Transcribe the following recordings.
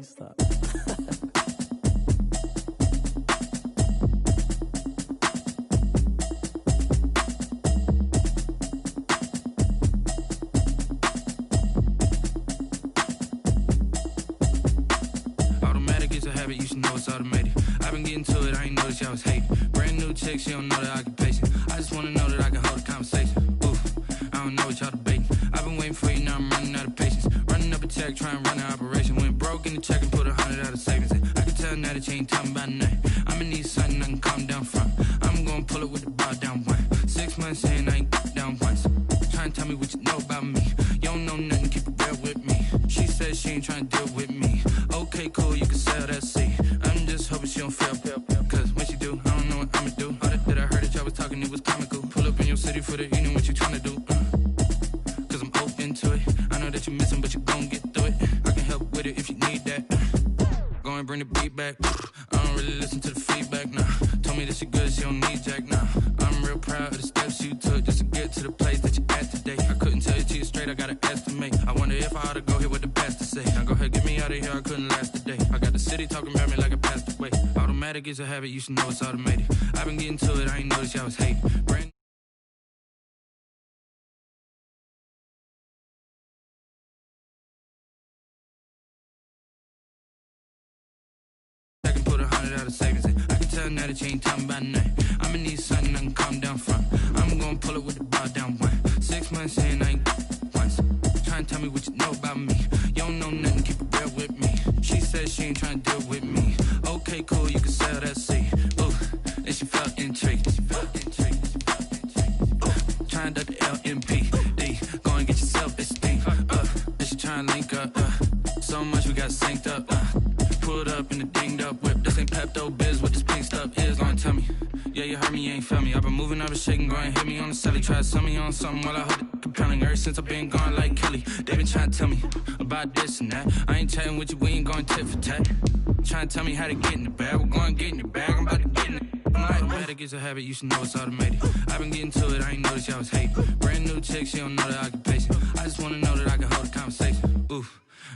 Stop. Automatic is a habit, you should know it's automated. I've been getting to it, I ain't noticed y'all was hating. Brand new chick, she don't know the occupation. I just wanna know that I can hold a conversation. Ooh, I don't know what y'all debating. I've been waiting for you, now I'm running out of patience. Running up a check, trying to run an operation. Went broke in the check and put 100 out of savings in. I can tell now that you ain't talking about nothing. I'ma need something I can calm down from. I'm gonna pull it with the bar down one. 6 months in, I ain't down once. Trying to tell me what you know about me. You don't know nothing, keep it real with me. She says she ain't trying to deal with me. Okay, cool, you can sell that seat. I'm just hoping she don't fail. Cause when she do, I don't know what I'ma do. All that I heard that y'all was talking, it was comical. Pull up in your city for the evening, what you trying to do? Cause I'm open to it. I know that you missing, but you gon' get through it. I can help with it if you need that. Go and bring the beat back. I don't really listen to the feedback, nah. Told me that she good, she don't need Jack, nah. I'm real proud of the steps you took just to get to the place that you at today. I couldn't tell you to you straight, I gotta estimate. I wonder if I ought to go here with the best to say. Now go ahead, get me out of here, I couldn't last a day. I got the city talking about me like I passed away. Automatic is a habit, you should know it's automated. I've been getting to it, I ain't noticed y'all was hating. Brand I can put 100 out of savings in. I can tell now that you ain't talking about nothing. I'ma need something I can calm down from. I'm gonna pull it with the bar down one. 6 months in, I ain't once. Trying to tell me what you know about me. You don't know nothing, keep it real with me. She says she ain't trying to deal with me. Okay, cool, you can sell that seat. Ooh, and she felt intrigued. Trying to duck the LMPD. Go and get your self-esteem. And she trying to link up. So much we got synced up. Pulled up in the dinged up whip. This ain't Pepto Biz, what this pink stuff is. Gonna tell me. Yeah, you heard me, you ain't felt me. I've been moving, I've been shaking, go and hit me on the celly. Try to sell me on something while I hold it compelling. Ever since I've been gone like Kelly, they been trying to tell me about this and that. I ain't chatting with you, we ain't going tit for tat. Trying to tell me how to get in the bag. We're going to get in the bag, I'm about to get in it. Automatic is a habit, you should know it's automated. I've been getting to it, I ain't noticed y'all was hating. Brand new chick, she don't know the occupation. I just wanna know that I can hold a conversation. Ooh,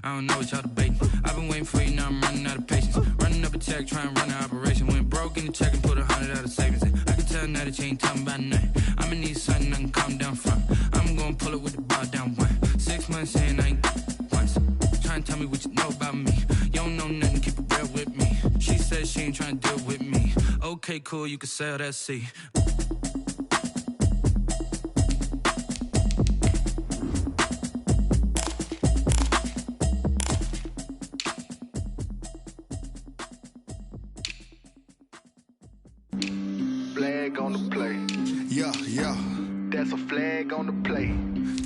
I don't know what y'all debating. I've been waiting for you, now I'm running out of patience. Running up a check, trying to run an operation. Went broke in the check and put 100 out of savings in. I can tell now that you ain't talking about nothing. I'ma need something I can calm down from. I'm gonna pull it with the bar down one. 6 months in, I ain't once. Trying to tell me what you know about me. You don't know nothing, keep it real with me. She says she ain't trying to deal with me. Okay, cool, you can sell that seat. Flag on the play. Yeah, yeah. That's a flag on the play.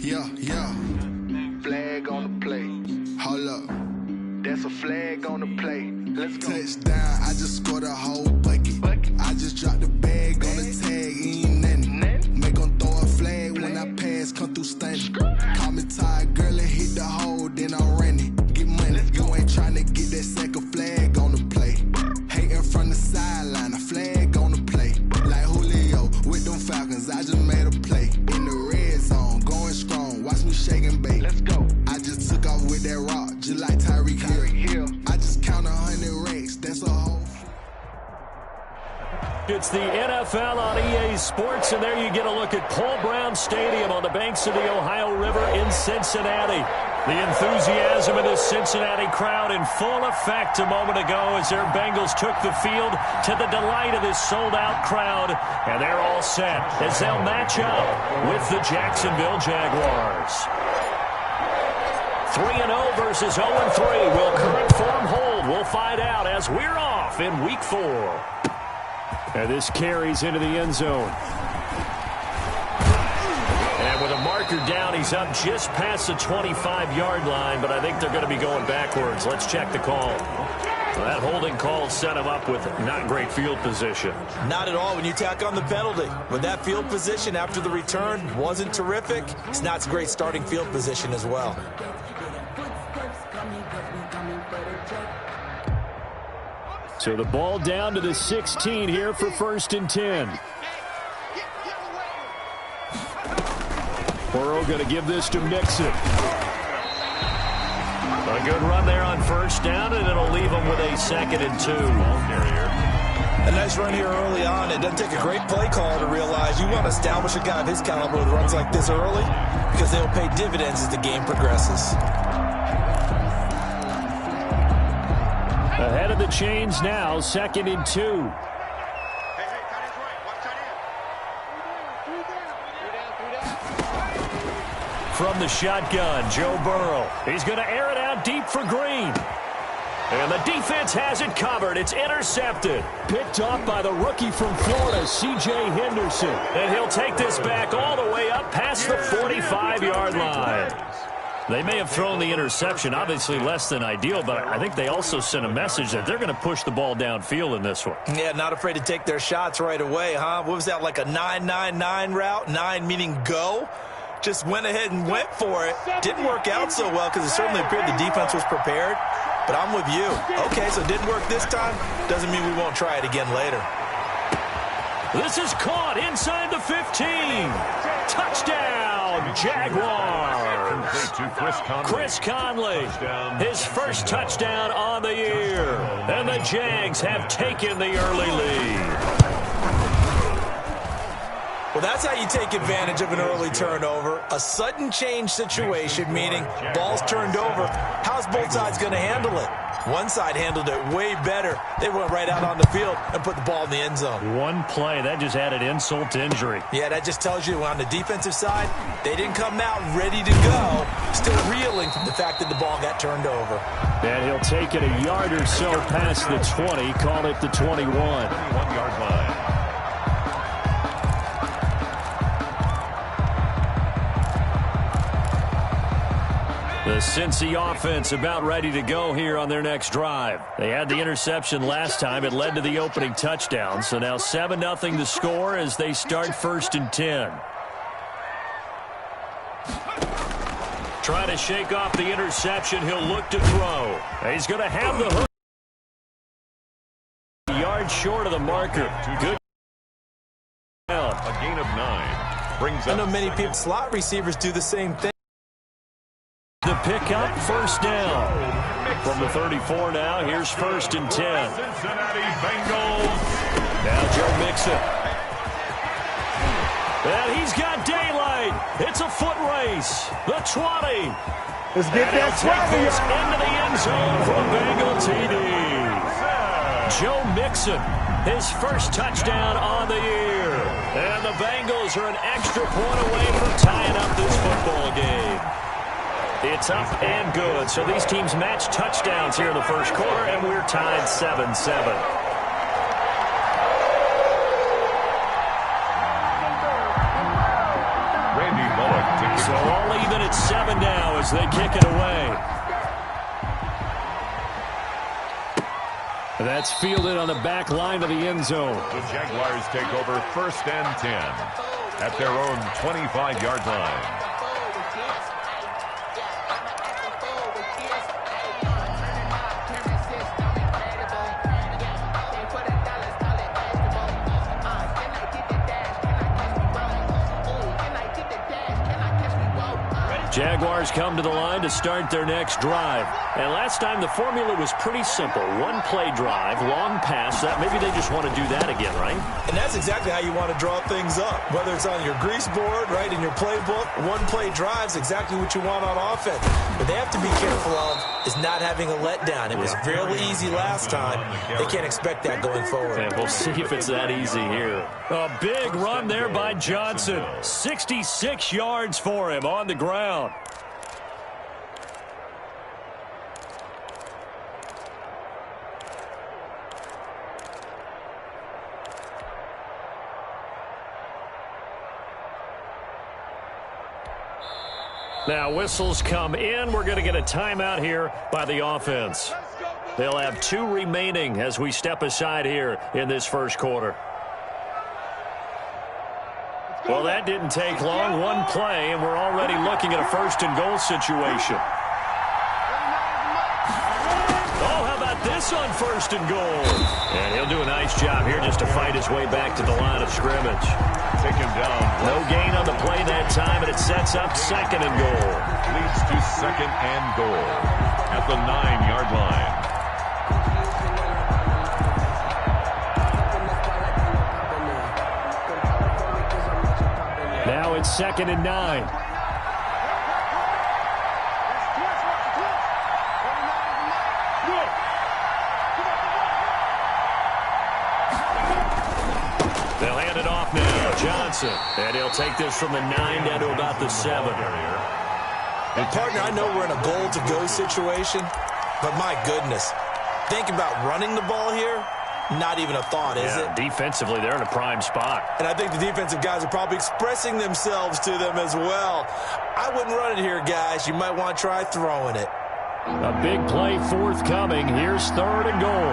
Yeah, yeah. Flag on the play. Hold up. That's a flag on the play. Let's go. Touchdown, I just scored a whole bucket. I just dropped the bag on the tag, ain't nothing. Make 'em throw a flag when I pass, come through stunning. Call me tired, girl, and hit the hole, then I'm running. Get money, you ain't tryna get that second flag on the play. Hating from the sideline, a flag on the play. Like Julio with them Falcons, I just made a play. In the red zone, going strong, watch me shake and bake. Let's go. I just took off with that rock, just like Tyreek Hill. I just count 100 racks, that's a whole. It's the NFL on EA Sports, and there you get a look at Paul Brown Stadium on the banks of the Ohio River in Cincinnati. The enthusiasm of this Cincinnati crowd in full effect a moment ago as their Bengals took the field to the delight of this sold-out crowd, and they're all set as they'll match up with the Jacksonville Jaguars. 3-0 versus 0-3. Will current form hold? We'll find out as we're off in Week 4. And this carries into the end zone. And with a marker down, he's up just past the 25-yard line, but I think they're going to be going backwards. Let's check the call. Well, that holding call set him up with not great field position. Not at all when you tack on the penalty. When that field position after the return wasn't terrific, it's not great starting field position as well. So the ball down to the 16 here for 1st and 10. Burrow going to give this to Mixon. A good run there on first down, and it'll leave them with a 2nd and 2. A nice run here early on. It doesn't take a great play caller to realize you want to establish a guy of his caliber with runs like this early because they'll pay dividends as the game progresses. Ahead of the chains now, 2nd and 2. From the shotgun, Joe Burrow. He's going to air it out deep for Green. And the defense has it covered. It's intercepted. Picked off by the rookie from Florida, C.J. Henderson. And he'll take this back all the way up past the 45-yard line. They may have thrown the interception, obviously less than ideal, but I think they also sent a message that they're going to push the ball downfield in this one. Yeah, not afraid to take their shots right away, huh? What was that, like a 9-9-9 route? 9 meaning go? Just went ahead and went for it. Didn't work out so well because it certainly appeared the defense was prepared. But I'm with you. Okay, so it didn't work this time. Doesn't mean we won't try it again later. This is caught inside the 15. Touchdown, Jaguars. Chris Conley, his first touchdown on the year. And the Jags have taken the early lead. Well, that's how you take advantage of an early turnover. A sudden change situation, meaning ball's turned over. How's both sides going to handle it? One side handled it way better. They went right out on the field and put the ball in the end zone. One play, that just added insult to injury. Yeah, that just tells you on the defensive side, they didn't come out ready to go. Still reeling from the fact that the ball got turned over. And he'll take it a yard or so past the 20, call it the 21. 21-yard line. The Cincy offense about ready to go here on their next drive. They had the interception last time. It led to the opening touchdown. So now 7-0 to score as they start 1st and 10. Trying to shake off the interception. He'll look to throw. He's going to have the hook. A yard short of the marker. Good. A gain of 9. Brings I up know many people, slot receivers do the same thing. The pickup, first down. From the 34 now, here's 1st and 10. Cincinnati Bengals. Now Joe Mixon. And he's got daylight. It's a foot race. The 20. Let's get that take this into the end zone for a Bengal TD. Joe Mixon, his first touchdown on the year. And the Bengals are an extra point away from tying up this football game. It's up and good. So these teams match touchdowns here in the first quarter, and we're tied 7-7. So all even at 7 now as they kick it away. That's fielded on the back line of the end zone. The Jaguars take over 1st and 10 at their own 25-yard line. Jaguars come to the line to start their next drive. And last time the formula was pretty simple. One play drive, long pass. Maybe they just want to do that again, right? And that's exactly how you want to draw things up. Whether it's on your grease board, right, in your playbook, one play drive is exactly what you want on offense. But they have to be careful of is not having a letdown. It was fairly easy last time. They can't expect that going forward. And we'll see if it's that easy here. A big run there by Johnson. 66 yards for him on the ground. Now whistles come in. We're going to get a timeout here by the offense. They'll have 2 remaining as we step aside here in this first quarter. Well, that didn't take long. One play, and we're already looking at a 1st and goal situation. Oh, how about this this on 1st and goal. And he'll do a nice job here just to fight his way back to the line of scrimmage. Take him down. No gain on the play that time, and it sets up 2nd and goal. Leads to 2nd and goal at the 9-yard line. Now it's 2nd and 9. They'll hand it off now. Johnson. And he'll take this from the 9 down to about the 7. Partner, I know we're in a goal-to-go situation, but my goodness, think about running the ball here. Not even a thought, is it? Defensively, they're in a prime spot. And I think the defensive guys are probably expressing themselves to them as well. I wouldn't run it here, guys. You might want to try throwing it. A big play forthcoming. Here's 3rd and goal.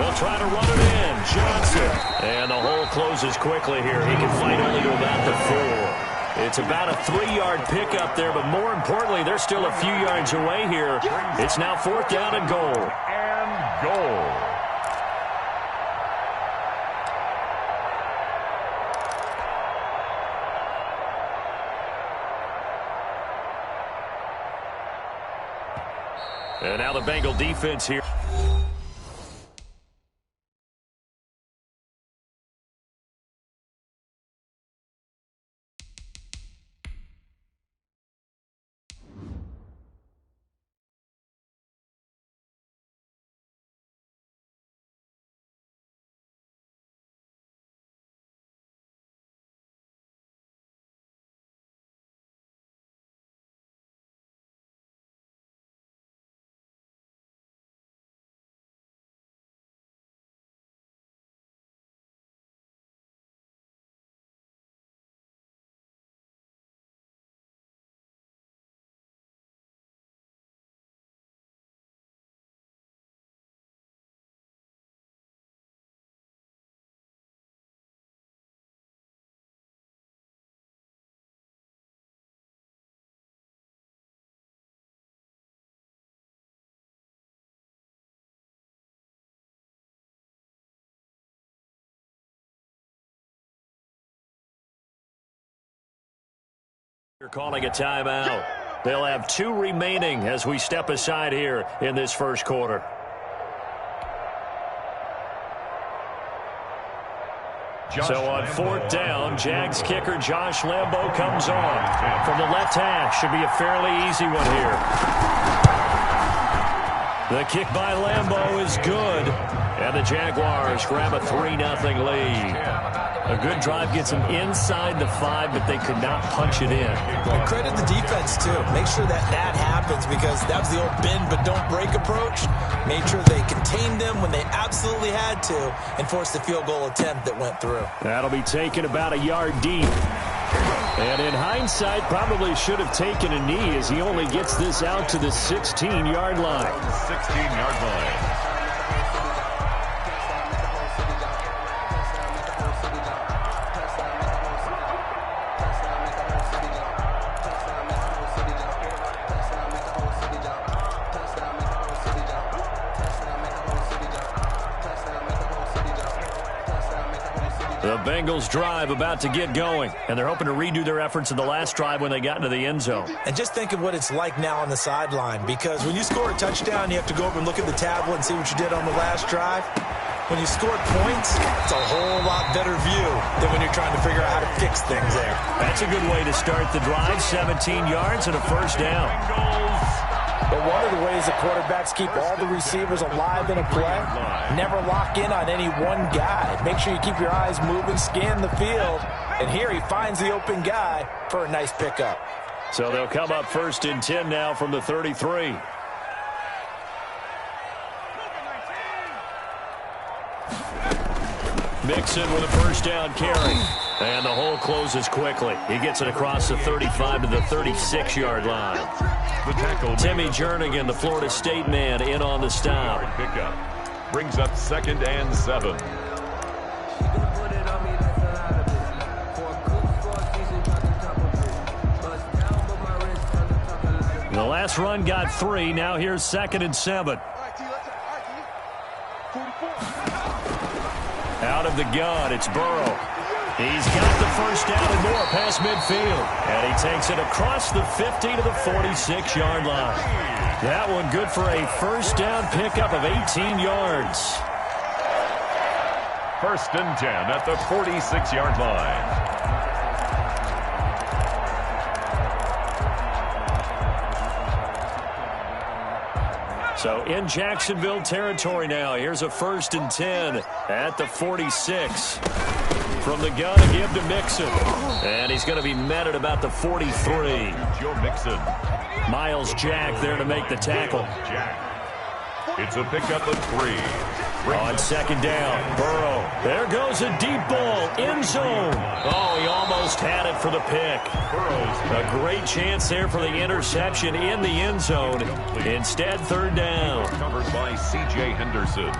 They'll try to run it in. Johnson. And the hole closes quickly here. He can fight only to about the 4. It's about a 3-yard pickup there, but more importantly, they're still a few yards away here. It's now 4th down and goal. And goal. And now the Bengal defense here. You're calling a timeout. They'll have 2 remaining as we step aside here in this first quarter. So on 4th down, Jags kicker Josh Lambo comes on. From the left hash, should be a fairly easy one here. The kick by Lambo is good. And the Jaguars grab a 3-0 lead. A good drive gets them inside the 5, but they could not punch it in. Well, credit the defense, too. Make sure that happens because that was the old bend but don't break approach. Made sure they contained them when they absolutely had to and forced the field goal attempt that went through. That'll be taken about a yard deep. And in hindsight, probably should have taken a knee as he only gets this out to the 16-yard line. 16-yard line. The Bengals drive about to get going, and they're hoping to redo their efforts in the last drive when they got into the end zone. And just think of what it's like now on the sideline, because when you score a touchdown, you have to go over and look at the tablet and see what you did on the last drive. When you scored points, it's a whole lot better view than when you're trying to figure out how to fix things there. That's a good way to start the drive, 17 yards and a 1st down. But one of the ways the quarterbacks keep all the receivers alive in a play, never lock in on any one guy. Make sure you keep your eyes moving, scan the field, and here he finds the open guy for a nice pickup. So they'll come up 1st and 10 now from the 33. Mixon with a 1st down carry. And the hole closes quickly. He gets it across the 35 to the 36-yard line. The tackle. Timmy Jernigan, the Florida State man, in on the stop. Pickup. Brings up 2nd and 7. The last run got 3. Now here's 2nd and 7. Out of the gun, it's Burrow. He's got the first down and more past midfield. And he takes it across the 50 to the 46-yard line. That one good for a first down pickup of 18 yards. 1st and 10 at the 46-yard line. So in Jacksonville territory now. Here's a 1st and 10 at the 46. From the gun, a give to Mixon. And he's going to be met at about the 43. Joe Mixon. Miles Jack there to make the tackle. Jack. It's a pickup of 3. On 2nd down, Burrow. There goes a deep ball, end zone. Oh, he almost had it for the pick. A great chance there for the interception in the end zone. Instead, 3rd down. Covered by C.J. Henderson.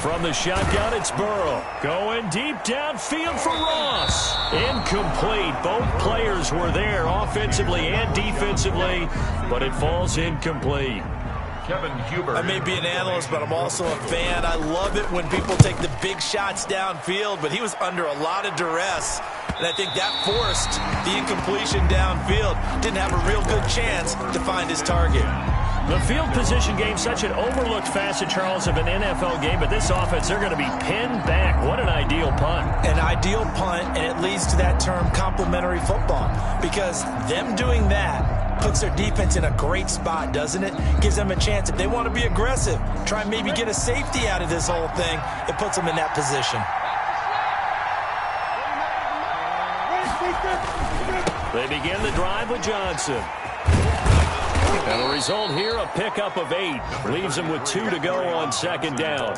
From the shotgun, it's Burrow. Going deep downfield for Ross. Incomplete. Both players were there offensively and defensively, but it falls incomplete. Kevin Huber. I may be an analyst, but I'm also a fan. I love it when people take the big shots downfield, but he was under a lot of duress, and I think that forced the incompletion downfield. Didn't have a real good chance to find his target. The field position game, such an overlooked facet, Charles, of an NFL game, but this offense, they're going to be pinned back. What an ideal punt. An ideal punt, and it leads to that term complementary football, because them doing that puts their defense in a great spot, doesn't it? Gives them a chance. If they want to be aggressive, try and maybe get a safety out of this whole thing, it puts them in that position. They begin the drive with Johnson. And the result here, a pickup of 8. Leaves them with 2 to go on 2nd down.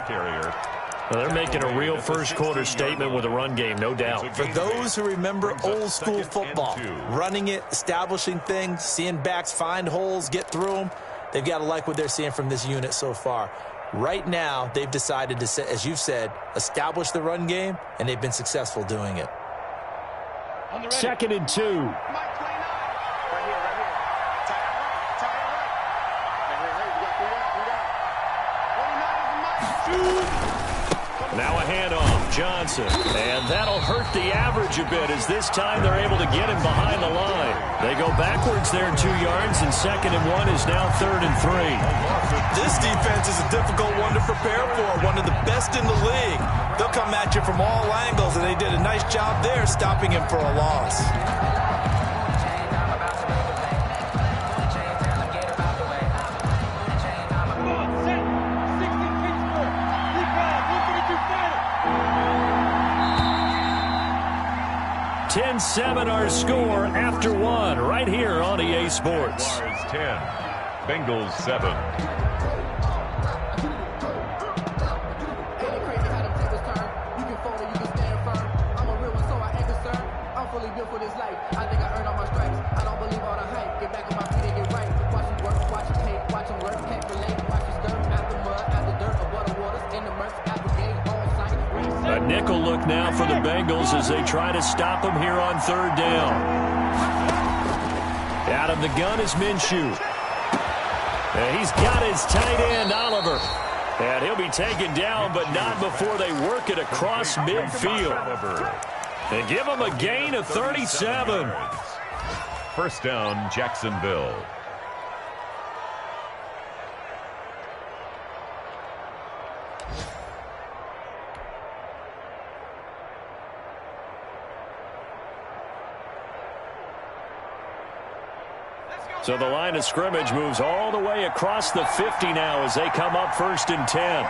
Well, they're making a real first-quarter statement with a run game, no doubt. For those who remember old-school football, running it, establishing things, seeing backs find holes, get through them, they've got to like what they're seeing from this unit so far. Right now, they've decided to, as you've said, establish the run game, and they've been successful doing it. 2nd and 2. Now a handoff, Johnson, and that'll hurt the average a bit as this time they're able to get him behind the line. They go backwards there 2 yards, and 2nd and 1 is now 3rd and 3. This defense is a difficult one to prepare for, one of the best in the league. They'll come at you from all angles, and they did a nice job there stopping him for a loss. Seven our score after 1 right here on EA Sports. Stars 10, Bengals 7. A nickel look now for the Bengals as they try to stop him here on 3rd down. Out of the gun is Minshew. And he's got his tight end, Oliver. And he'll be taken down, but not before they work it across midfield. And give him a gain of 37. 1st down, Jacksonville. So the line of scrimmage moves all the way across the 50 now as they come up 1st and 10.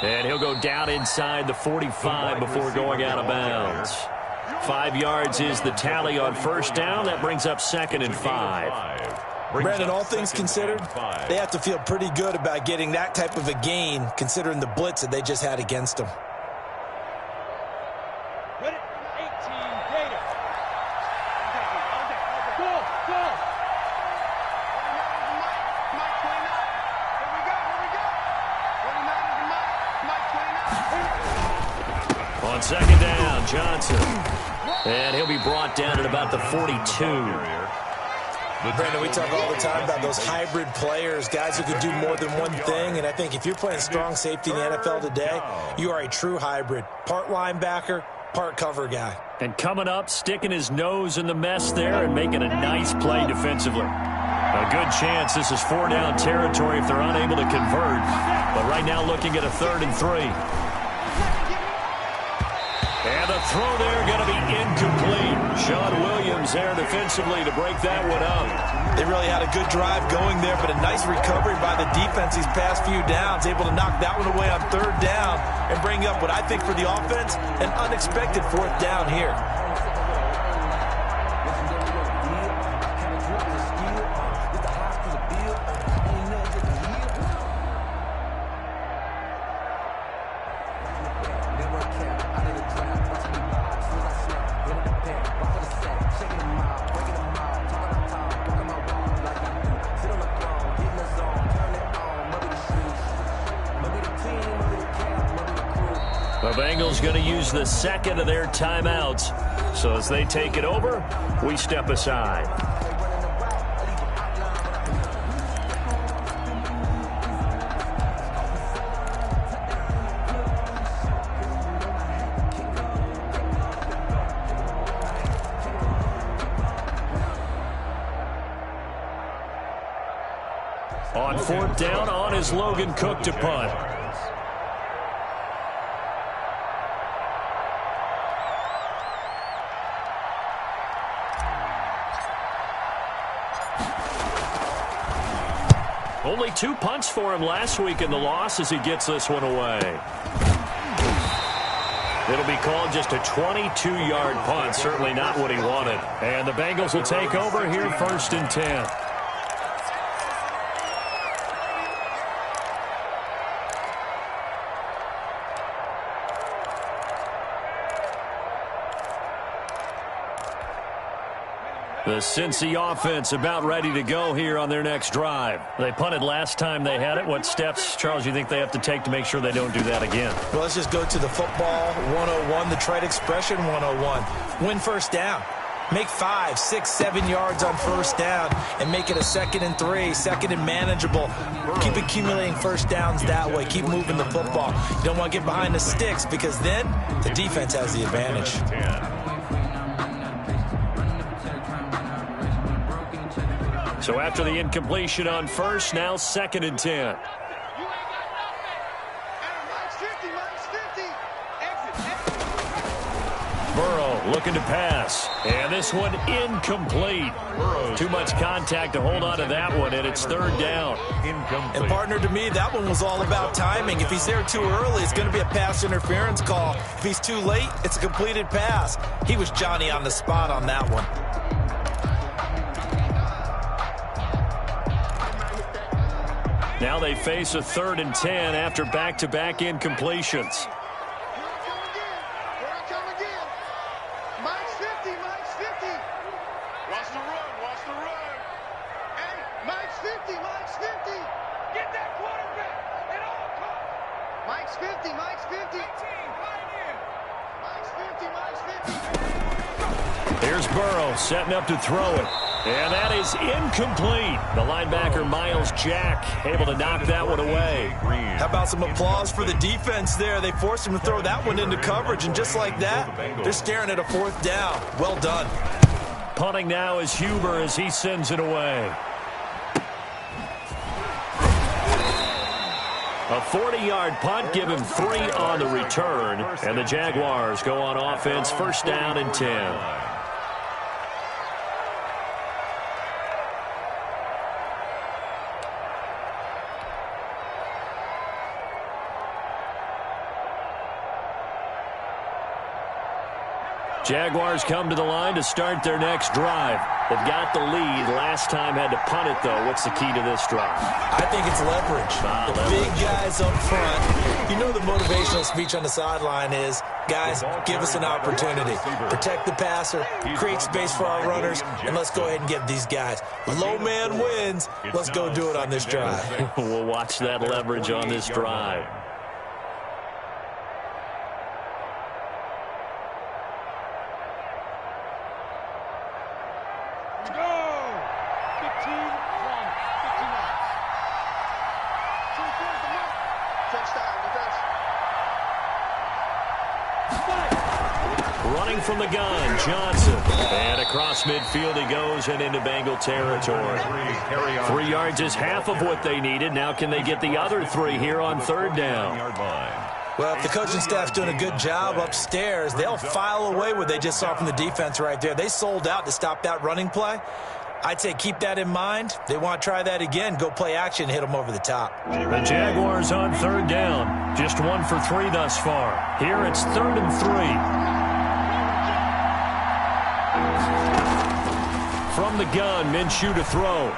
And he'll go down inside the 45 before going out of bounds. 5 yards is the tally on 1st down. That brings up 2nd and 5. Brandon, all things considered, they have to feel pretty good about getting that type of a gain considering the blitz that they just had against them. On second down, Johnson. And he'll be brought down at about the 42. Brandon, we talk all the time about those hybrid players, guys who can do more than one thing. And I think if you're playing strong safety in the NFL today, you are a true hybrid. Part linebacker, part cover guy. And coming up, sticking his nose in the mess there and making a nice play defensively. A good chance this is 4-down territory if they're unable to convert. But right now looking at a 3rd and 3. And the throw there going to be incomplete. Sean Williams there defensively to break that one up. They really had a good drive going there, but a nice recovery by the defense these past few downs, able to knock that one away on 3rd down and bring up what I think for the offense, an unexpected 4th down here. The Bengals going to use the second of their timeouts. So as they take it over, we step aside. On 4th down, on is Logan Cook to punt. Only 2 punts for him last week in the loss as he gets this one away. It'll be called just a 22-yard punt. Certainly not what he wanted. And the Bengals will take over here 1st and 10. The Cincy offense about ready to go here on their next drive. They punted last time they had it. What steps, Charles, you think they have to take to make sure they don't do that again? Well, let's just go to the football 101, the trade expression 101. Win 1st down. Make 5, 6, 7 yards on 1st down and make it a 2nd and 3, 2nd and manageable. Keep accumulating 1st downs that way. Keep moving the football. You don't want to get behind the sticks because then the defense has the advantage. So after the incompletion on 1st, now 2nd and 10. Burrow looking to pass. And this one incomplete. Too much contact to hold on to that one, and it's 3rd down. And partner, to me, that one was all about timing. If he's there too early, it's going to be a pass interference call. If he's too late, it's a completed pass. He was Johnny on the spot on that one. Now they face a 3rd and 10 after back-to-back incompletions. Here's Burrow setting up to throw it. And that is incomplete. The linebacker, Miles Jack, able to knock that one away. How about some applause for the defense there? They forced him to throw that one into coverage, and just like that, they're staring at a 4th down. Well done. Punting now is Huber as he sends it away. A 40-yard punt, give him 3 on the return. And the Jaguars go on offense, 1st down and 10. Jaguars come to the line to start their next drive. They've got the lead. Last time had to punt it, though. What's the key to this drive? I think it's leverage. Big guys up front. You know the motivational speech on the sideline is, guys, give us an opportunity. Protect the passer, create space for our runners, and let's go ahead and get these guys. Low man wins. Let's go do it on this drive. We'll watch that leverage on this drive. Running from the gun, Johnson. And across midfield he goes and into Bengal territory. 3 yards is half of what they needed. Now can they get the other 3 here on third down? Well, if the coaching staff's doing a good job upstairs, they'll file away what they just saw from the defense right there. They sold out to stop that running play. I'd say keep that in mind. They want to try that again. Go play action, hit them over the top. The Jaguars on third down. Just 1 for 3 thus far. Here it's 3rd and 3. From the gun, Minshew to throw.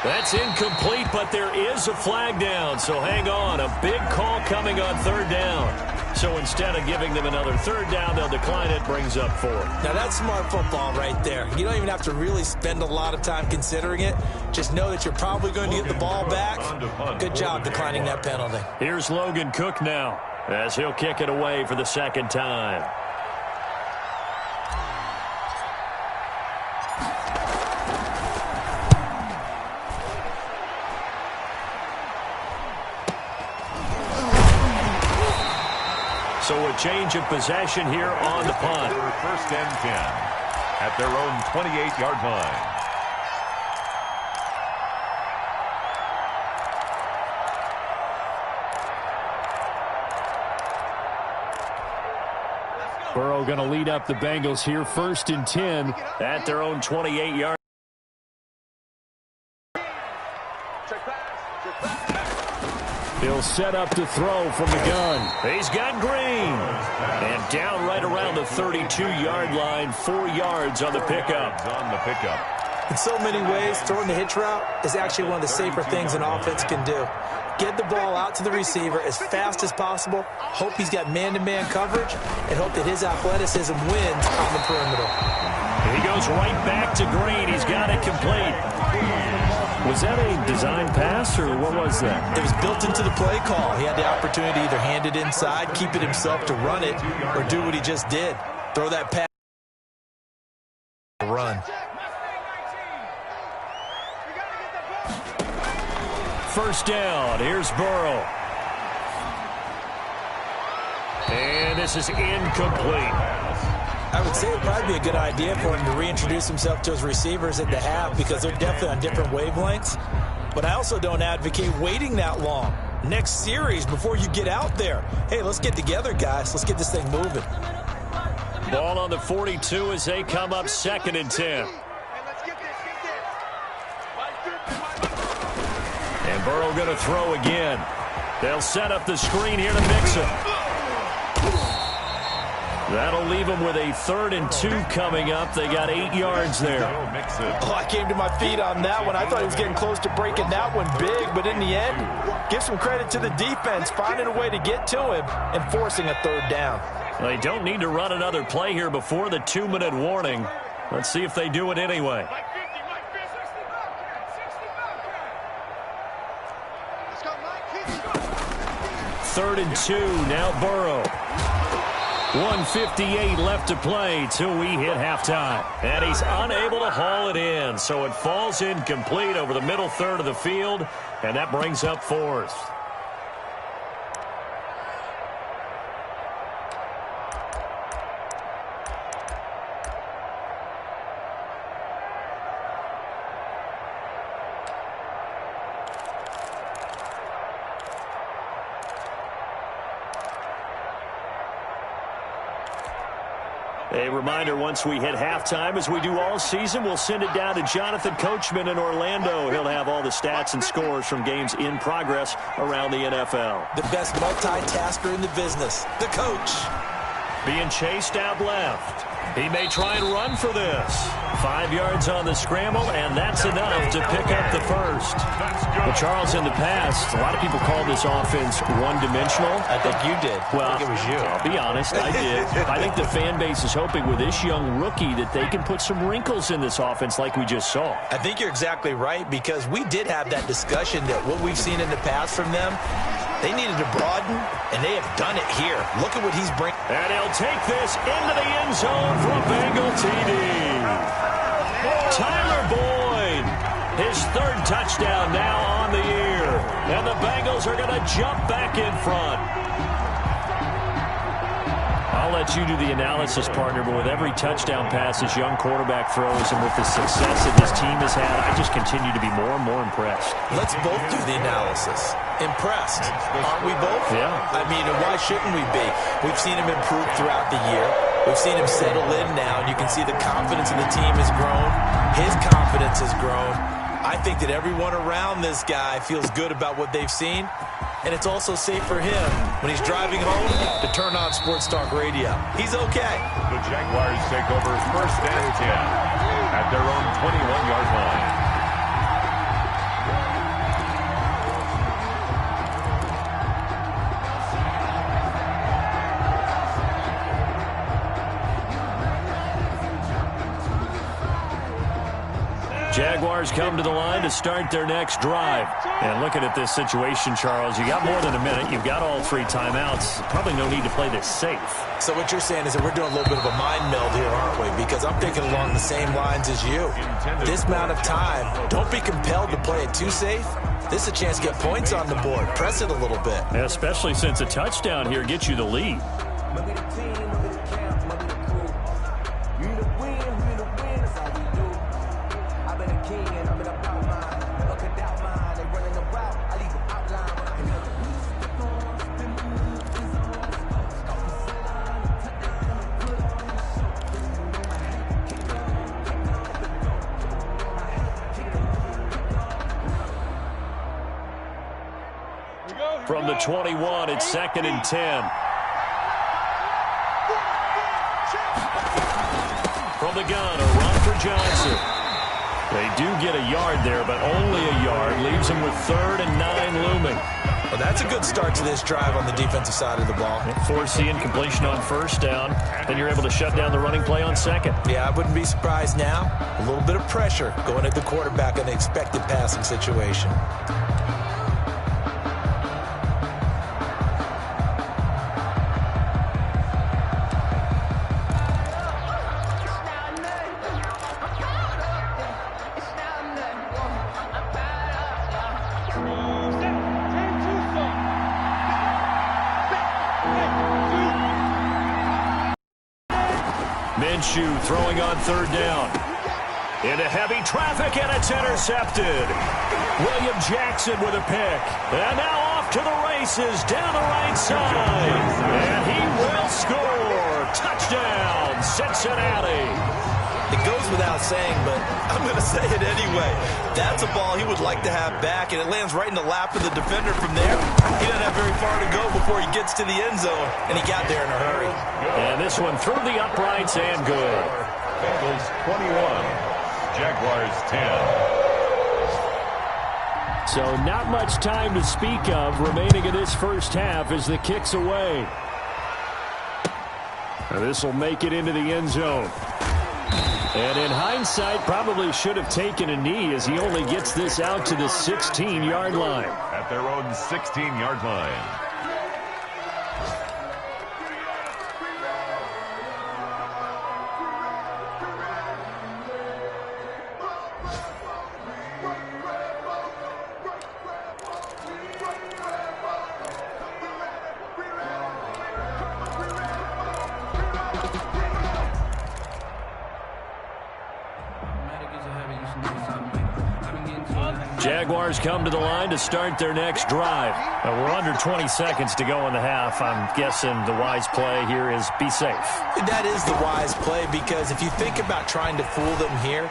That's incomplete, but there is a flag down, so hang on. A big call coming on third down. So instead of giving them another third down, they'll decline it, brings up 4. Now, that's smart football right there. You don't even have to really spend a lot of time considering it. Just know that you're probably going to get the ball back. Good job declining that penalty. Here's Logan Cook now, as he'll kick it away for the second time. So a change of possession here on the punt. 1st and 10 at their own 28-yard line. Burrow going to lead up the Bengals here, 1st and 10 at their own 28-yard. He'll set up to throw from the gun. He's got Green. And down right around the 32-yard line, 4 yards on the pickup. In so many ways, throwing the hitch route is actually one of the safer things an offense can do. Get the ball out to the receiver as fast as possible, hope he's got man-to-man coverage, and hope that his athleticism wins on the perimeter. He goes right back to Green. He's got it complete. Was that a design pass, or what was that? It was built into the play call. He had the opportunity to either hand it inside, keep it himself to run it, or do what he just did. Throw that pass. Run. First down. Here's Burrow. And this is incomplete. I would say it would probably be a good idea for him to reintroduce himself to his receivers at the half because they're definitely on different wavelengths. But I also don't advocate waiting that long. Next series before you get out there. Hey, let's get together, guys. Let's get this thing moving. Ball on the 42 as they come up 2nd and 10. And Burrow going to throw again. They'll set up the screen here to Mixon. That'll leave them with a 3rd and 2 coming up. They got 8 yards there. Oh, I came to my feet on that one. I thought he was getting close to breaking that one big, but in the end, give some credit to the defense, finding a way to get to him and forcing a 3rd down. They don't need to run another play here before the 2-minute warning. Let's see if they do it anyway. Third and 2, now Burrow. 1:58 left to play till we hit halftime. And he's unable to haul it in, so it falls incomplete over the middle third of the field, and that brings up 4th. A reminder, once we hit halftime, as we do all season, we'll send it down to Jonathan Coachman in Orlando. He'll have all the stats and scores from games in progress around the NFL. The best multitasker in the business, the coach. being chased out left. He may try and run for this. 5 yards on the scramble, and that's enough to pick up the first. Well, Charles, in the past, a lot of people call this offense one-dimensional. I think you did. Well, I think it was you. I'll be honest, I did. I think the fan base is hoping with this young rookie that they can put some wrinkles in this offense like we just saw. I think you're exactly right, because we did have that discussion that what we've seen in the past from them, they needed to broaden, and they have done it here. Look at what he's bringing. And he'll take this into the end zone for a Bengal TD. Tyler Boyd, his third touchdown now on the year. And the Bengals are going to jump back in front. I'll let you do the analysis, partner, but with every touchdown pass this young quarterback throws and with the success that this team has had, I just continue to be more and more impressed. Let's both do the analysis. Impressed. Aren't we both? Yeah. I mean, why shouldn't we be? We've seen him improve throughout the year. We've seen him settle in now, and you can see the confidence in the team has grown. His confidence has grown. I think that everyone around this guy feels good about what they've seen, and it's also safe for him when he's driving home to turn on Sports Talk Radio. He's okay. The Jaguars take over first and 10 at their own 21-yard line. Jaguars come to the line to start their next drive. And looking at this situation, Charles, you got more than a minute. You've got all 3 timeouts. Probably no need to play this safe. So what you're saying is that we're doing a little bit of a mind meld here, aren't we? Because I'm thinking along the same lines as you. This amount of time, don't be compelled to play it too safe. This is a chance to get points on the board. Press it a little bit. Yeah, especially since a touchdown here gets you the lead. From the 21, it's 2nd and 10. From the gun, a run for Johnson. They do get a yard there, but only a yard. Leaves them with 3rd and 9 looming. Well, that's a good start to this drive on the defensive side of the ball. Forcing completion on 1st down. Then you're able to shut down the running play on 2nd. Yeah, I wouldn't be surprised now. A little bit of pressure going at the quarterback in the expected passing situation. Minshew throwing on 3rd down. Into heavy traffic, and it's intercepted. William Jackson with a pick. And now off to the races down the right side. And he will score. Touchdown, Cincinnati. It goes without saying, but I'm going to say it anyway. That's a ball he would like to have back, and it lands right in the lap of the defender from there. He doesn't have very far to go before he gets to the end zone, and he got there in a hurry. And this one through the uprights and good. Bengals 21, Jaguars 10. So not much time to speak of remaining in this first half as the kick's away. This will make it into the end zone. And in hindsight, probably should have taken a knee as he only gets this out to the 16-yard line. At their own 16-yard line. Jaguars come to the line to start their next drive. We're under 20 seconds to go in the half. I'm guessing the wise play here is be safe. That is the wise play, because if you think about trying to fool them here,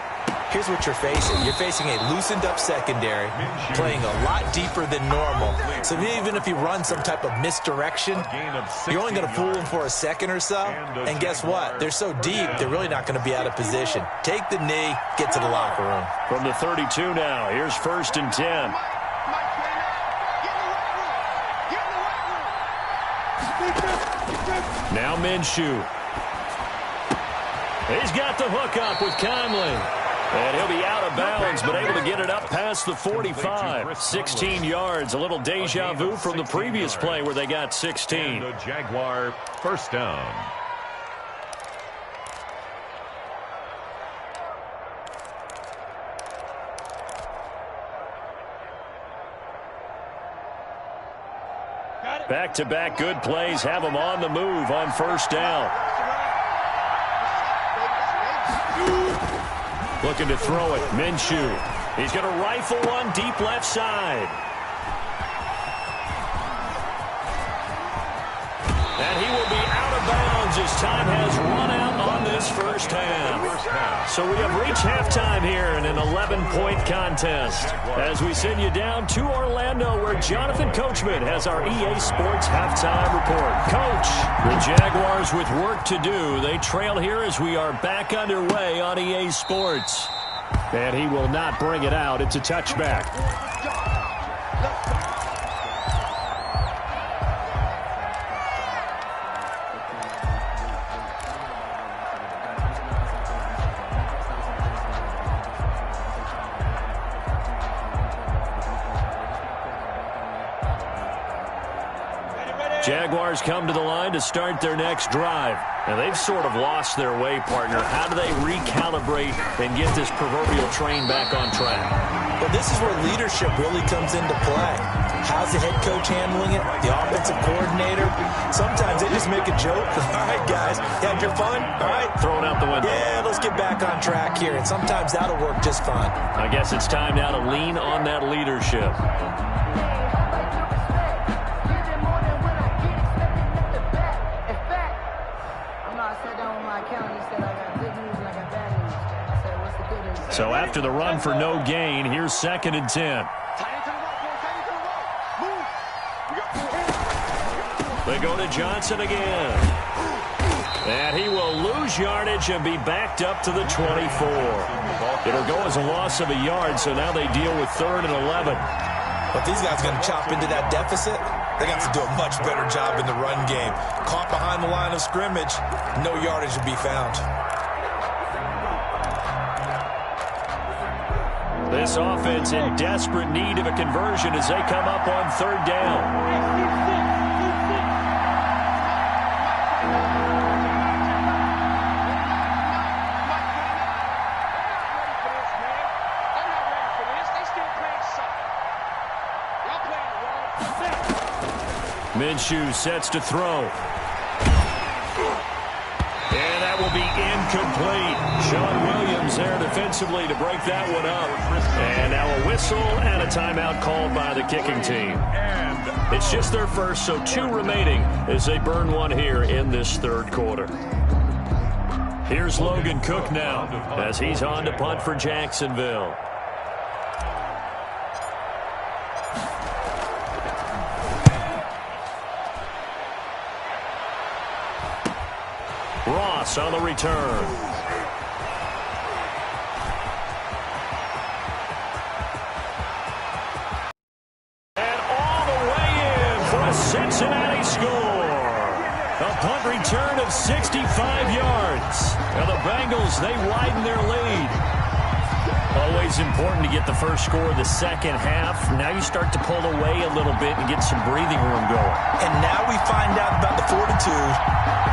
Here's what you're facing. You're facing a loosened-up secondary, playing a lot deeper than normal. So even if you run some type of misdirection, you're only going to fool them for a second or so. And guess what? They're so deep, they're really not going to be out of position. Take the knee, get to the locker room. From the 32 now, here's 1st and 10. Now Minshew. He's got the hook up with Conley. And he'll be out of bounds, but able to get it up past the 45. 16 yards, a little deja vu from the previous play where they got 16. The Jaguar 1st down. Back-to-back good plays have them on the move on 1st down. Looking to throw it. Minshew. He's going to rifle one deep left side. And he will be out of bounds as time has run out on this 1st half. So we have reached halftime here in an 11-point contest. As we send you down to Orlando, where Jonathan Coachman has our EA Sports halftime report. Coach, the Jaguars with work to do. They trail here as we are back underway on EA Sports. And he will not bring it out. It's a touchback. Jaguars come to the line to start their next drive. And they've sort of lost their way, partner. How do they recalibrate and get this proverbial train back on track? Well, this is where leadership really comes into play. How's the head coach handling it? The offensive coordinator? Sometimes they just make a joke. All right, guys, you had your fun? All right. Throw it out the window. Yeah, let's get back on track here. And sometimes that'll work just fine. I guess it's time now to lean on that leadership. So after the run for no gain, here's 2nd and 10. They go to Johnson again. And he will lose yardage and be backed up to the 24. It'll go as a loss of a yard, so now they deal with 3rd and 11. But these guys are going to chop into that deficit. They got to do a much better job in the run game. Caught behind the line of scrimmage, no yardage to be found. This offense in desperate need of a conversion as they come up on 3rd down. Minshew sets to throw. And that will be incomplete. Sean Williams there defensively to break that one up. And now a whistle and a timeout called by the kicking team. It's just their first, so 2 remaining as they burn one here in this 3rd quarter. Here's Logan Cook now as he's on to punt for Jacksonville. Ross on the return. And all the way in for a Cincinnati score. A punt return of 65 yards. Now the Bengals, they widen their lead. Always important to get the first score of the 2nd half. Now you start to pull away a little bit and get some breathing room going. And now we find out about the fortitude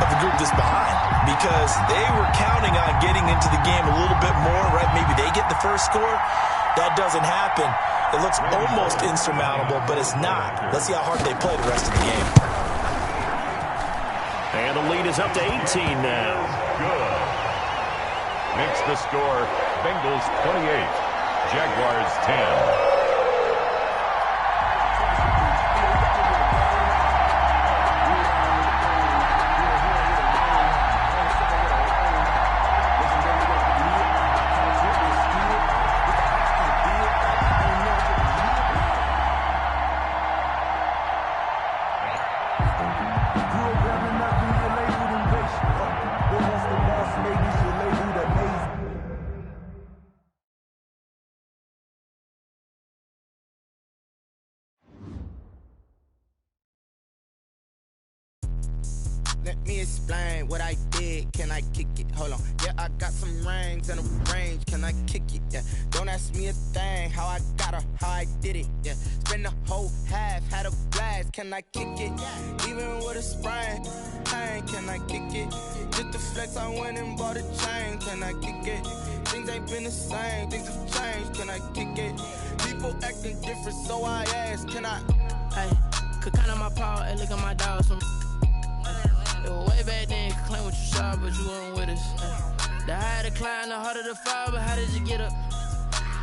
of the group that's behind, because they were counting on getting into the game a little bit more, right? Maybe they get the first score. That doesn't happen. It looks almost insurmountable, but it's not. Let's see how hard they play the rest of the game. And the lead is up to 18 now. Good. Makes the score Bengals 28, Jaguars 10. Let me explain what I did. Can I kick it? Hold on. Yeah, I got some rings and a range. Can I kick it? Yeah. Don't ask me a thing. How I got her, how I did it. Yeah. Spend the whole half, had a blast. Can I kick it? Even with a sprain. Pain, can I kick it? Just the flex, I went and bought a chain. Can I kick it? Things ain't been the same. Things have changed. Can I kick it? People acting different, so I ask. Can I? Hey, could count on my power and look at my dogs from. It was way back then, could claim what you saw, but you weren't with us. The higher the climb, the harder the fall, but how did you get up?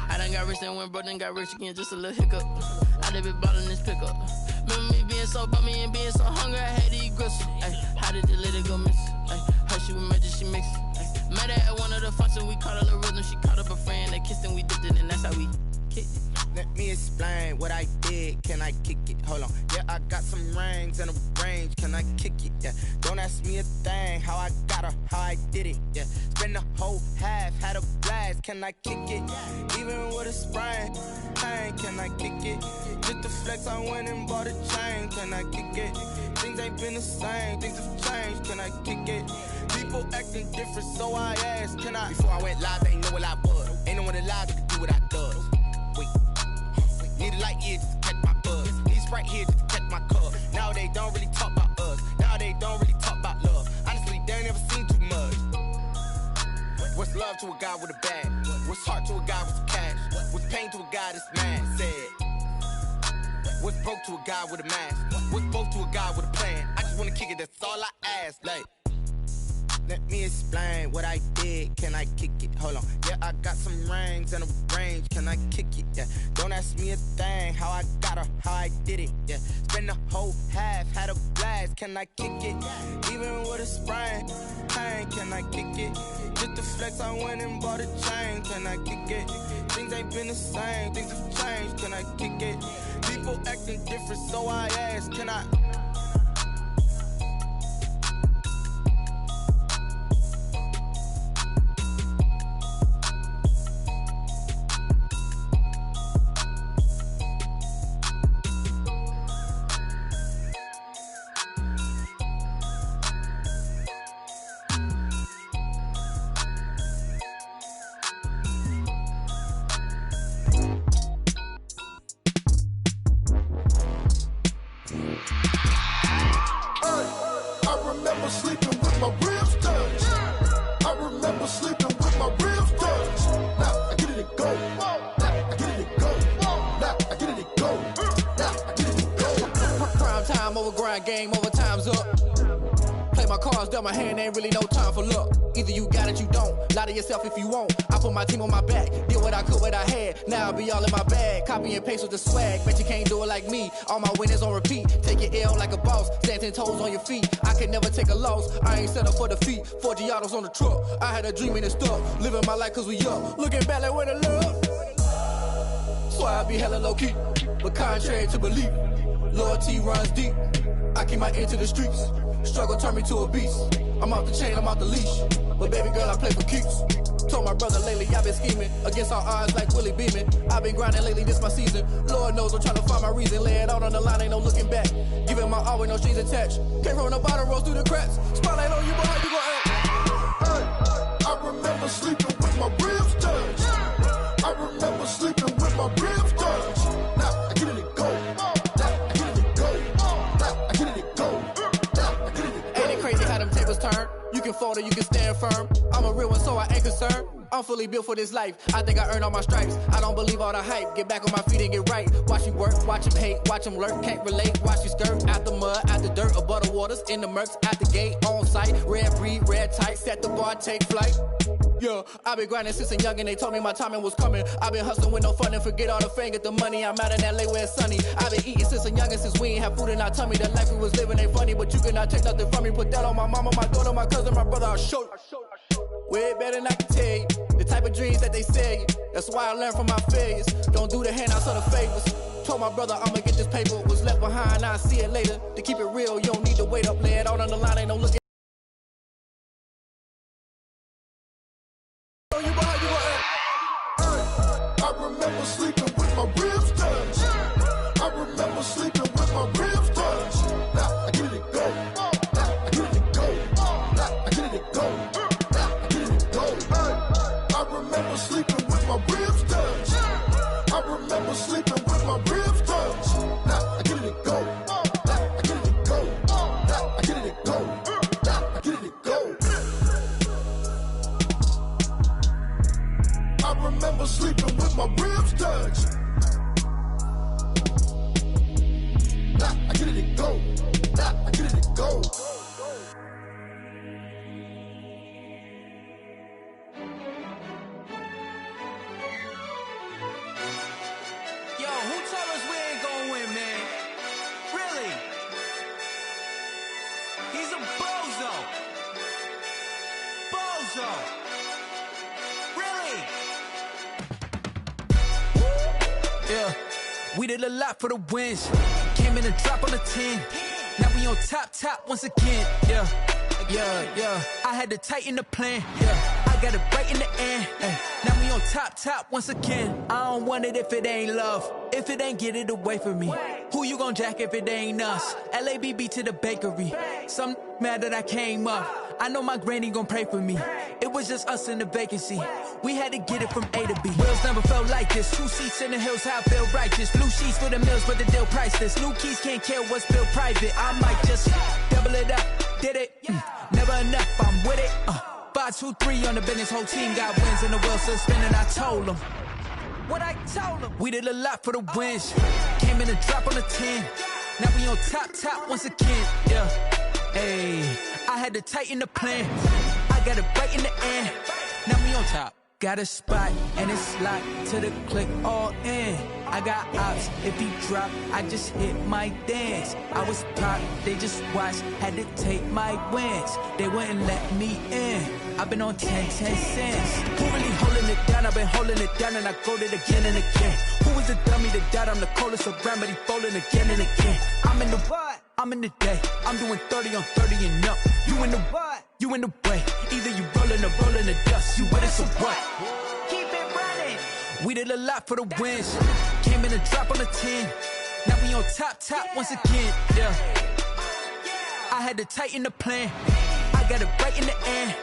I done got rich and went broke, then got rich again, just a little hiccup. I done been ballin' this pickup. Remember me being so bummy and being so hungry, I had to eat gristle. Ay, how did the little go miss? Ay, her she was magic, she mixed. Ay, met her at one of the functions, we caught a little rhythm, she caught up a friend, they kissed and we dipped it, and that's how we kicked it. Let me explain what I did. Can I kick it? Hold on. Yeah, I got some rings and a range. Can I kick it? Yeah. Don't ask me a thing. How I got her, how I did it. Yeah. Spend the whole half, had a blast. Can I kick it? Even with a sprain. Pain, can I kick it? Just the flex, I went and bought a chain. Can I kick it? Things ain't been the same. Things have changed. Can I kick it? People acting different, so I asked. Can I? Before I went live, they ain't know what I was. Ain't no one alive that could do what I does. Wait. Need a light here just to catch my buzz. Need Sprite here just to catch my cup. Now they don't really talk about us. Now they don't really talk about love. Honestly, they ain't never seen too much. What's love to a guy with a bag? What's heart to a guy with some cash? What's pain to a guy that's mad? Said. What's broke to a guy with a mask? What's both to a guy with a plan? I just wanna kick it, that's all I ask. Like, let me explain what I did. Can I kick it? Hold on. Yeah, I got some rings and a range. Can I kick it? Yeah. Don't ask me a thing. How I got her, how I did it. Yeah. Spend the whole half, had a blast. Can I kick it? Even with a sprain. Pain, can I kick it? Just the flex, I went and bought a chain. Can I kick it? Things ain't been the same. Things have changed. Can I kick it? People acting different, so I ask. Can I? Game over, time's up. Play my cards dealt my hand, ain't really no time for luck. Either you got it, you don't. Lie to yourself if you won't. I put my team on my back, did what I could, what I had. Now I'll be all in my bag, copy and paste with the swag. Bet you can't do it like me. All my winners on repeat. Take your L like a boss, stand 10 toes on your feet. I could never take a loss, I ain't set up for defeat. 4 Giottos on the truck, I had a dream and it's stuck. Living my life cause we up, looking back like where the love. So I be hella low key, but contrary to belief, loyalty runs deep. I keep my ear to the streets. Struggle turned me to a beast. I'm off the chain, I'm off the leash. But baby girl, I play for keeps. Told my brother lately, I've been scheming against all odds like Willie Beeman. I've been grinding lately, this my season. Lord knows I'm trying to find my reason. Lay it out on the line, ain't no looking back. Giving my all with no strings attached. Can't roll no bottom, rolls through the cracks. Spotlight on you, but how you gon' act? Hey, I remember sleeping with my ribs touched. I remember sleeping with my ribs touched. Now I get it and go. Turn. You can fold or you can stand firm. I'm a real one, so I ain't concerned. I'm fully built for this life. I think I earned all my stripes. I don't believe all the hype. Get back on my feet and get right. Watch you work, watch him hate, watch him lurk. Can't relate, watch you skirt. Out the mud, out the dirt, above the waters, in the murks, out the gate, on site. Red breed, red tight, set the bar, take flight. Yeah, I been grinding since a young and they told me my timing was coming. I been hustling with no fun and forget all the fame, get the money. I'm out in LA where it's sunny. I been eating since a young and since we ain't have food in our tummy. The life we was living ain't funny, but you cannot take nothing from me. Put that on my mama, my daughter, my cousin, my brother, I'll show you. Way better than I can tell you. The type of dreams that they sell you. That's why I learned from my failures. Don't do the handouts or the favors. Told my brother I'ma get this paper. Was left behind, I'll see it later. To keep it real, you don't need to wait up. Lay it out on the line, ain't no looking. I remember sleeping with my ribs touched. I remember sleeping with my ribs touched. Now I get it and go. Now I get it and go. with my ribs touched. I remember sleeping with my ribs touched. Now I get it go. Now I get it go. Now I get it go. Now I get it go. I remember sleeping with my ribs touched. Now I get it go. Now I get it go. Yo, who told us we ain't gonna win, man? Really? He's a bozo. Bozo. Really? Yeah, we did a lot for the wins. Came in and dropped on the 10. Now we on top once again. Yeah. I had to tighten the plan. Yeah, I got it right in the end. Now we on top once again. I don't want it if it ain't love. If it ain't, get it away from me. Who you gon' jack if it ain't us? LABB to the bakery. Some mad that I came up. I know my granny gon' pray for me. It was just us in the vacancy. We had to get it from A to B. Wheels never felt like this. 2 seats in the hills, how I feel righteous. Blue sheets for the mills, but the deal priceless. New keys can't care what's built private. I might just double it up. Did it? Never enough, I'm with it. 5, 2, 3 on the business. Whole team got wins and the wheels still spinning. I told them what I told them. We did a lot for the wins. Came in and dropped on the 10. Now we on top once again. Yeah. Hey, I had to tighten the plan. I got it right in the end. Now we on top. Got a spot and it's locked to the click all in. I got ops, if he drop, I just hit my dance. I was pop, they just watched, had to take my wins. They wouldn't let me in. I've been on 10 cents. Who really holding it down? I've been holding it down and I go it again and again. Who was the dummy that died? I'm the coldest around, but he falling again and again. I'm in the what? I'm in the day. I'm doing 30 on 30 and up. You in the what? You in the way. Either you rolling or rolling the dust. You with it, so what? Keep it running. We did a lot for the wins. Came in and dropped on the 10. Now we on top once again. Yeah. I had to tighten the plan. I got it right in the end.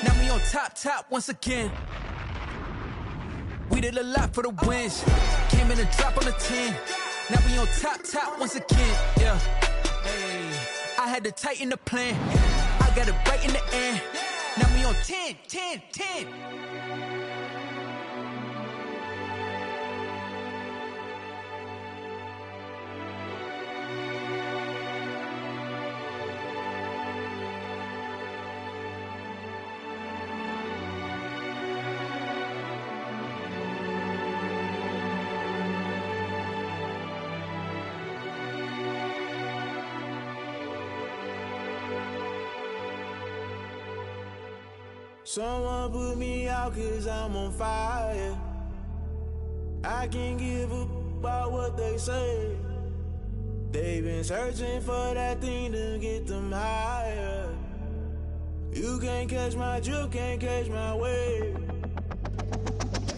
Now we on top once again. We did a lot for the wins. Came in and dropped on the 10. Now we on top once again. Yeah. Hey, I had to tighten the plan. I got it right in the end. Now we on 10. Someone put me out 'cause I'm on fire. I can't give a about what they say. They've been searching for that thing to get them higher. You can't catch my drift, can't catch my wave.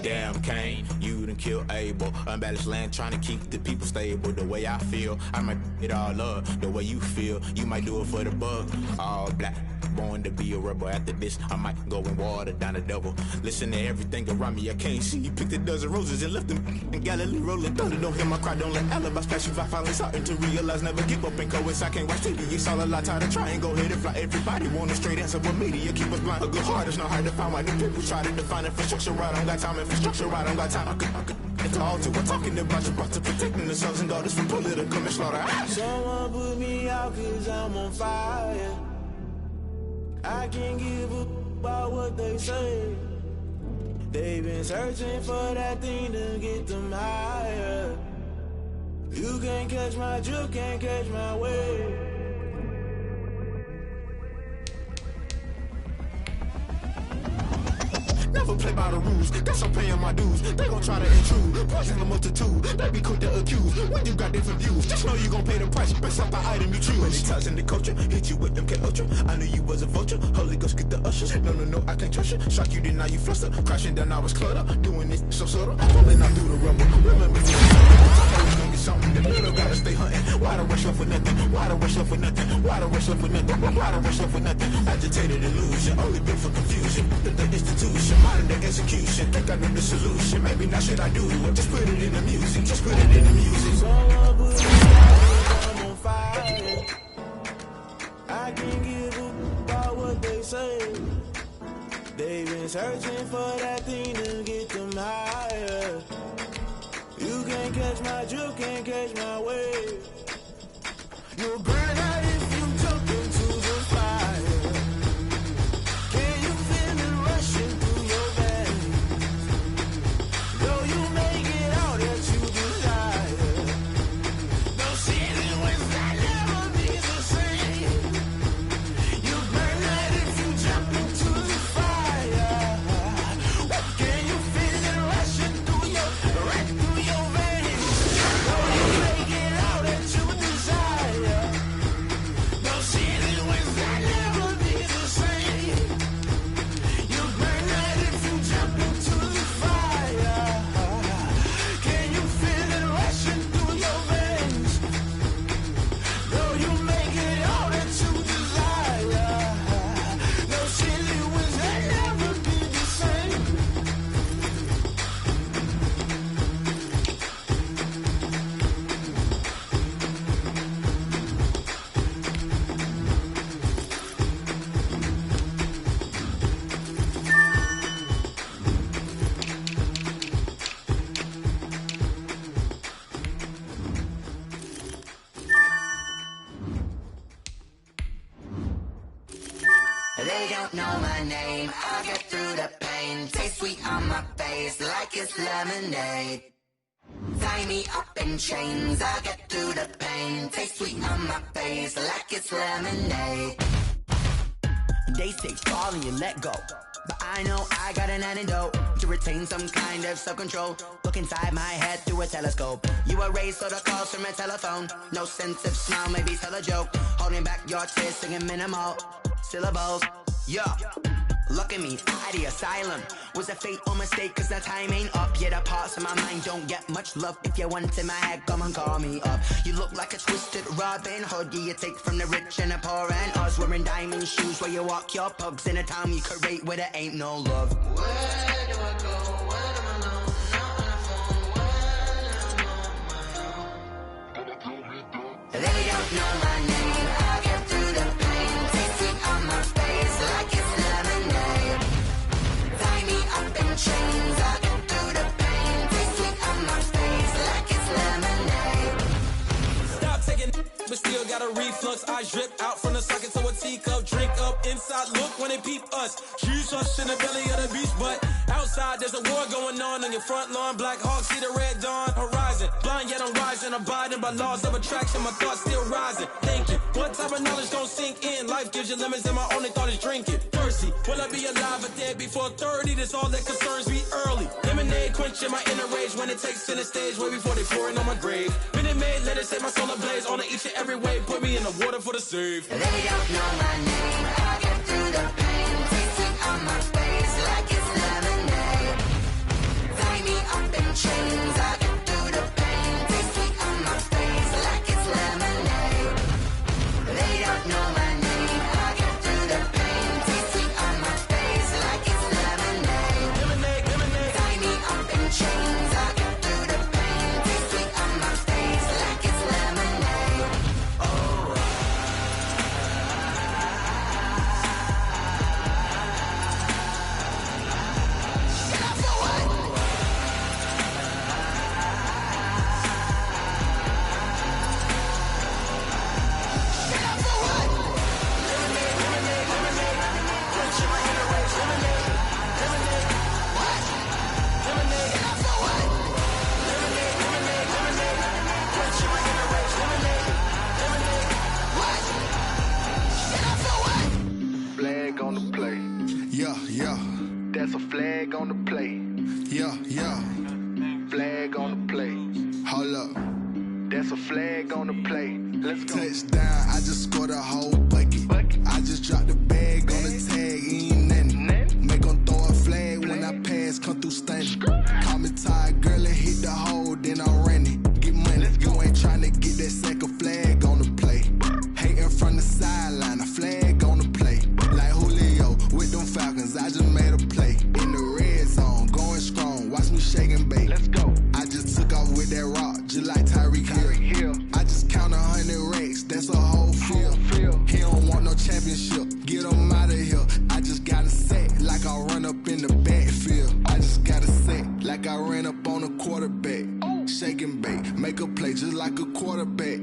Damn Kane, you done killed Abel. Unbalanced land trying to keep the people stable. The way I feel, I might it all up. The way you feel, you might do it for the bug. All black, born to be a rebel. After this, I might go and water down the double. Listen to everything around me, I can't see. You picked a dozen roses and left them in Galilee rolling thunder. Don't hear my cry, don't let alibis flash you. I finally starting to realize, never give up and coast. I can't watch TV, it's all a lot. Tired of trying, go ahead and fly. Everybody want a straight answer, but media keep us blind. A good heart is not hard to find. Why the people try to define infrastructure right? I don't got time, infrastructure right? I don't got time. I could it's all to we're talking about you, brought to protecting the sons and daughters from political and slaughter. Someone put me out 'cause I'm on fire. I can't give a about what they say. They've been searching for that thing to get them higher. You can't catch my drift, can't catch my wave. Never play by the rules, guess I'm paying my dues. They gon' try to intrude, poison the multitude. They be quick to accuse, when you got different views. Just know you gon' pay the price, based off the item you choose. When they ties in the culture, hit you with them K-Ultra. I knew you was a vulture, Holy Ghost get the ushers. No, I can't trust you. Shock you, then now you fluster. Crashing down, I was cluttered. Doing this so subtle, pulling out through the rumble. Remember me, something. The middle gotta stay hunting. Why the rush up for nothing? Why the rush up for nothing? Why the rush up for nothing? Why the rush up for nothing? Agitated illusion, only built for confusion. The institution, modern day execution. Think I know the solution. Maybe now should I do it? Just put it in the music. Just put it in the music. Someone put me out, I'm on fire. I can't give a about what they say. They've been searching for that thing to get them higher. You can't catch my drift, can't catch my wave. You'll burn out if you jump into the fire. Can you feel it rushing through your veins? Though you make it out that you desire. No ceiling was that never be the same. You burn out if you jump into the fire. Can you feel it rushing through your veins? Though you make it out that you desire. No ceiling was that never be the same. You burn out if you jump into the fire. Can you feel it rushing through your veins? Though you make it all that you desire. No ceiling was that never be the same. They don't know my name, I'll get through the pain. Taste sweet on my face like it's lemonade. Tie me up in chains, I'll get through the pain. Taste sweet on my face like it's lemonade. They say fall and you let go, but I know I got an antidote to retain some kind of self-control. Look inside my head through a telescope. You erase all the calls from a telephone. No sense of smile, maybe tell a joke. Holding back your tears, singing minimal syllables. Yeah, look at me, out the asylum. Was a fate or mistake, cause the time ain't up. Yet the parts of my mind don't get much love. If you want in my head, come and call me up. You look like a twisted Robin Hood. Yeah, you take from the rich and the poor and us. Wearing diamond shoes where you walk your pugs. In a town you create where there ain't no love. Where do I go? Where do I know? Not on the phone. When I'm on my own. They don't know my name. I'll get through the pain. Taste sweet on my face like it's lemonade. Tie me up in chains. I'll get through the pain. Taste sweet on my face like it's lemonade. Stop taking but still got a reflux. Eyes drip out from the socket to a teacup. Drink up inside, look when they peep us. Jesus in the belly of the beast, but outside there's a war going on your front lawn. Black Hawk, see the red dawn horizon. Blind yet I'm rising, abiding by laws of attraction. My thoughts still rising, thinking what type of knowledge gon' sink in? Life gives you limits and my only thought is drinking. Thirsty, will I be alive or dead before 30? That's all that concerns me early. Lemonade quenching my inner rage when it takes center stage way before they pouring on my grave. Minute Maid, let it set my soul ablaze on each and every way. Put me in the water for the save. They don't know my name. I'll get through the pain. Taste sweet on my face like it's lemonade. Tie me up in chains. I'll get through the pain. Taste sweet on my face like it's lemonade. They don't know my name. I'll get through the pain. Taste sweet on my face like it's lemonade. Lemonade, lemonade. Tie me up in chains. I'll get through the pain. Taste sweet on my face like it's lemonade. Oh. Flag on the play. Yeah, yeah, That's a flag on the play. yeah, yeah. Flag on the play. Hold up. That's a flag on the play. Let's go. Touchdown, I just scored a whole bucket. I just dropped the bag on the tag, ain't nothing. Make 'em throw a flag when I pass, come through stunning. Call me tired, girl, and hit the hole, then I ran it. Get money, you shake and bake. Let's go. I just took off with that rock, just like Tyreek Hill. I just count 100 racks, that's a whole field. He don't want no championship, get him out of here. I just got a set, like I run up in the backfield. I just got a set, like I ran up on a quarterback. Shake and bake, make a play just like a quarterback.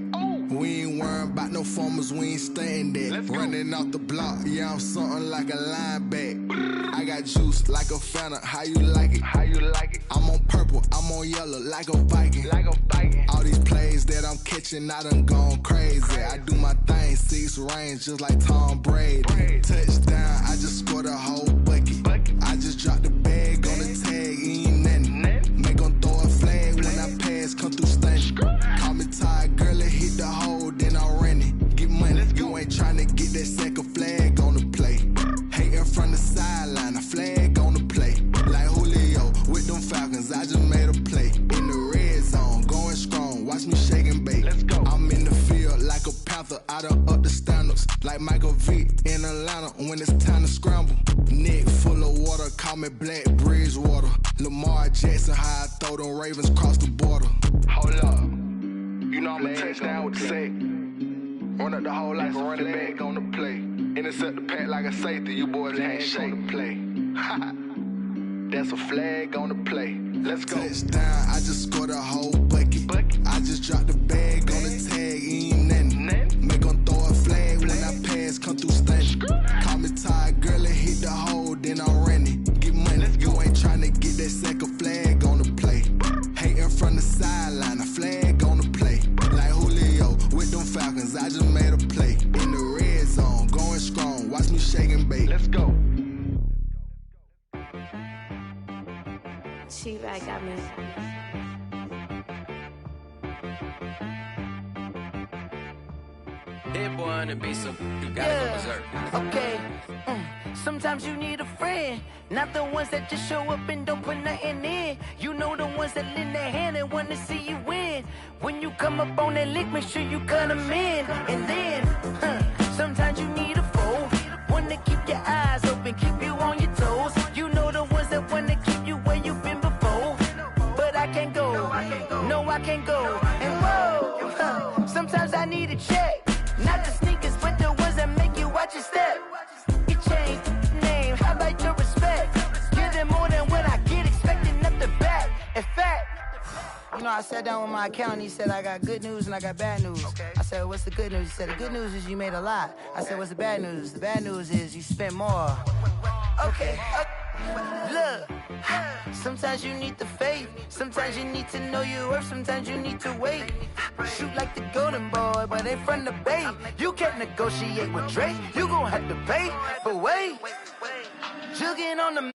We ain't worrying about no formers, we ain't staying there. Running off the block, yeah, I'm something like a linebacker. I got juice like a Fanta, how you like it? How you like it? I'm on purple, I'm on yellow, like a Viking. Like a Viking. All these plays that I'm catching, I done gone crazy. I do my thing, 6 range, just like Tom Brady. Touchdown, I just scored a whole bucket. I just dropped the bag on the tag, ain't nothing. Make 'em throw a flag when I pass, come through stunning. Call me tired, girl, it hit the hole, then I ran it. Get money, you ain't tryna get that second flag on the play. Hating from the sideline, a flag on the play. Like Julio with them Falcons, I just made a play. In the red zone, going strong, watch me shake and bake. Let's go. I'm in the field like a Panther, I done up the standards. Like Michael Vick in Atlanta when it's time to scramble. Neck full of water, call me Black Bridgewater. Lamar Jackson, how I throw them Ravens cross the border. Hold up. You know I'm a touchdown with the sack. Run up the whole like a running back on the play. Intercept the pack like a safety, you boys can't shake the play. That's a flag on the play. Let's go. Touchdown, I just scored a whole bucket. I just dropped the bag on the tag, ain't nothing. Make 'em throw a flag when I pass, come through stunning. Call me tired, girl, it hit the hole, then I ran it. Get money, you ain't tryna get that second flag on the play. Hating from the sideline, a flag on the play. Like Julio with them Falcons, I just made a play. In the red zone, going strong, watch me shake and bake. Let's go. T-Bag got me. Hit boy on the beat, so you gotta go berserk. Okay. Sometimes you need a friend, not the ones that just show up and don't put nothing in. You know the ones that lend their hand and want to see you win. When you come up on that lick, make sure you cut them in. And then, sometimes you need a foe, one to keep your eyes open, keep you on your toes. You know the ones that want to keep you where you've been before. But I can't go, no I can't go. And whoa, sometimes I need a check. Not the sneakers, but the ones that make you watch your step. You change name, how about your respect? Give them more than what I get, expecting up the back. In fact, you know, I sat down with my accountant, he said I got good news and I got bad news. I said, what's the good news? He said, the good news is you made a lot. I said, what's the bad news? The bad news is you spent more. Okay. Look, sometimes you need the faith, sometimes you need to know your worth, sometimes you need to wait. Shoot like the golden boy, but ain't from the bay. You can't negotiate with Drake, you gon' have to pay. But wait, jugging on the